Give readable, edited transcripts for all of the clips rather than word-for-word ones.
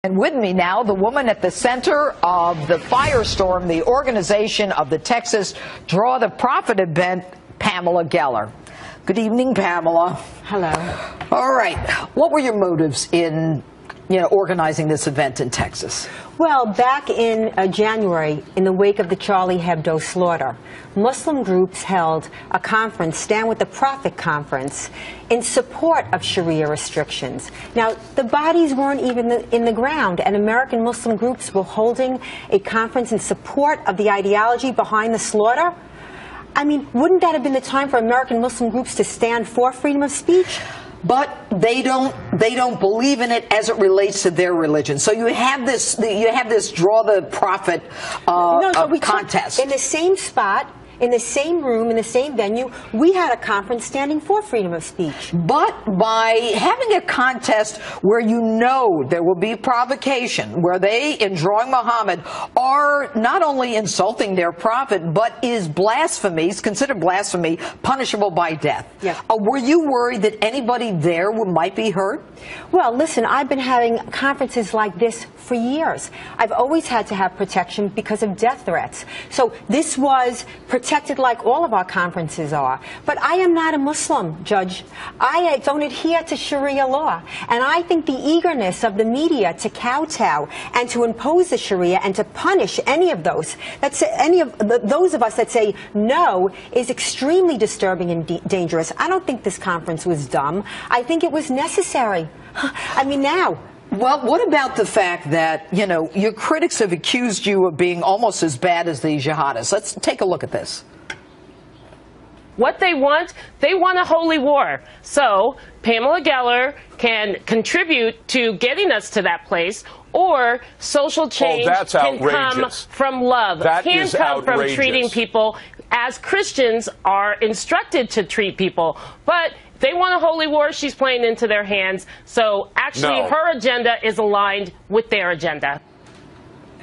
And with me now, the woman at the center of the firestorm, the organization of the Texas Draw the Profit event, Pamela Geller. Good evening, Pamela. Hello. All right. What were your motives in, organizing this event in Texas? Well, back in January, in the wake of the Charlie Hebdo slaughter, Muslim groups held a conference, Stand with the Prophet conference, in support of Sharia restrictions. Now, the bodies weren't even in the ground, and American Muslim groups were holding a conference in support of the ideology behind the slaughter. I mean, wouldn't that have been the time for American Muslim groups to stand for freedom of speech? But they don't believe in it as it relates to their religion. So you have this Draw the Prophet contest. In the same spot, in the same room, in the same venue, we had a conference standing for freedom of speech. But by having a contest where there will be provocation, where they, in drawing Muhammad, are not only insulting their prophet, but is considered blasphemy, punishable by death. Yes. Were you worried that anybody there might be hurt? Well, listen, I've been having conferences like this for years. I've always had to have protection because of death threats. So this was protected like all of our conferences are. But I am not a Muslim, Judge. I don't adhere to Sharia law. And I think the eagerness of the media to kowtow and to impose the Sharia and to punish any of those of us that say no is extremely disturbing and dangerous. I don't think this conference was dumb. I think it was necessary. I mean, now. Well, what about the fact that, your critics have accused you of being almost as bad as the jihadists? Let's take a look at this. What they want a holy war. So Pamela Geller can contribute to getting us to that place, or social change can come from love. It can come from treating people as Christians are instructed to treat people. But they want a holy war, she's playing into their hands. So actually her agenda is aligned with their agenda.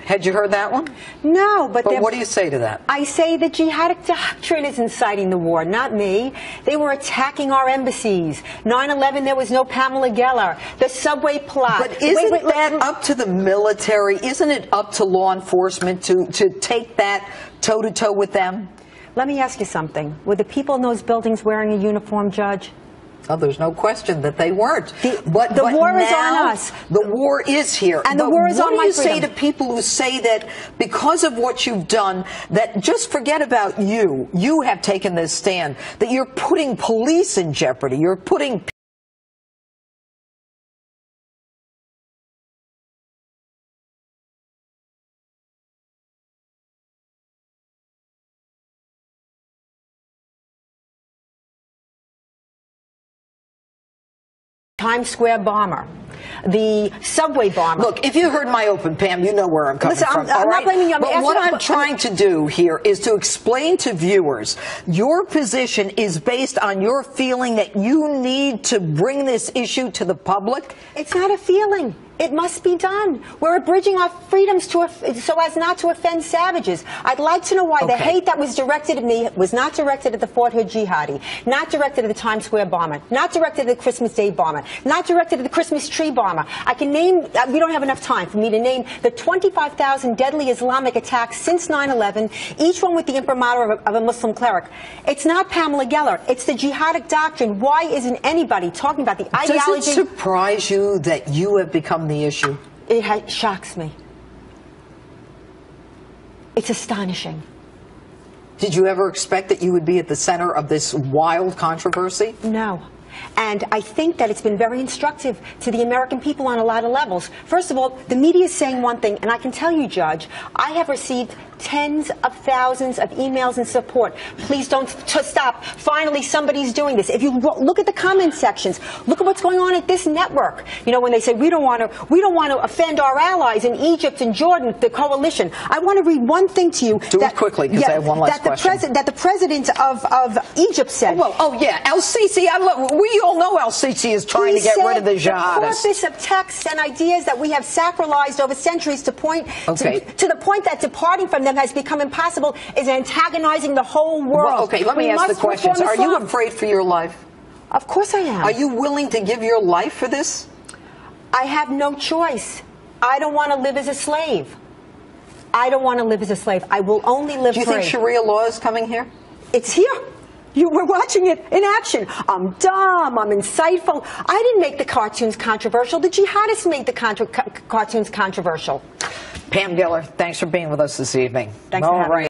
Had you heard that one? No, but what do you say to that? I say the jihadic doctrine is inciting the war, not me. They were attacking our embassies. 9/11, there was no Pamela Geller. The subway plot. But isn't that up to the military? Isn't it up to law enforcement to take that toe-to-toe with them? Let me ask you something. Were the people in those buildings wearing a uniform, Judge? Oh, there's no question that they weren't. The war is on us. The war is here. And the war is on my freedom. What do you say to people who say that because of what you've done, that just forget about you? You have taken this stand, that you're putting police in jeopardy. You're putting Times Square bomber, the subway bomber. Look, if you heard my open, Pam, you know where I'm coming from. I'm not blaming you. But what I'm trying to do here is to explain to viewers, your position is based on your feeling that you need to bring this issue to the public? It's not a feeling. It must be done. We're abridging our freedoms so as not to offend savages. I'd like to know why the hate that was directed at me was not directed at the Fort Hood jihadi, not directed at the Times Square bomber, not directed at the Christmas Day bomber, not directed at the Christmas tree bomber. I can name, we don't have enough time for me to name the 25,000 deadly Islamic attacks since 9/11, each one with the imprimatur of a Muslim cleric. It's not Pamela Geller. It's the jihadic doctrine. Why isn't anybody talking about the ideology? Does it surprise you that you have become the issue? It shocks me. It's astonishing. Did you ever expect that you would be at the center of this wild controversy? No. And I think that it's been very instructive to the American people on a lot of levels. First of all, the media is saying one thing, and I can tell you, Judge, I have received tens of thousands of emails in support. Please don't stop. Finally, somebody's doing this. If you look at the comment sections, look at what's going on at this network. When they say we don't want to offend our allies in Egypt and Jordan, the coalition. I want to read one thing to you. Do it quickly, because I have one last question. That the president of Egypt said. El-Sisi. We all know El-Sisi is trying to get rid of the jihadists. The corpus of texts and ideas that we have sacralized over centuries to the point that departing from them has become impossible is antagonizing the whole world. Let me ask the questions. Are you afraid for your life? Of course I am. Are you willing to give your life for this? I have no choice. I don't want to live as a slave. I don't want to live as a slave. I will only live free. Do you think Sharia law is coming here? It's here. We're watching it in action. I'm dumb. I'm insightful. I didn't make the cartoons controversial. The jihadists made the cartoons controversial. Pam Giller, thanks for being with us this evening. Thanks for having me.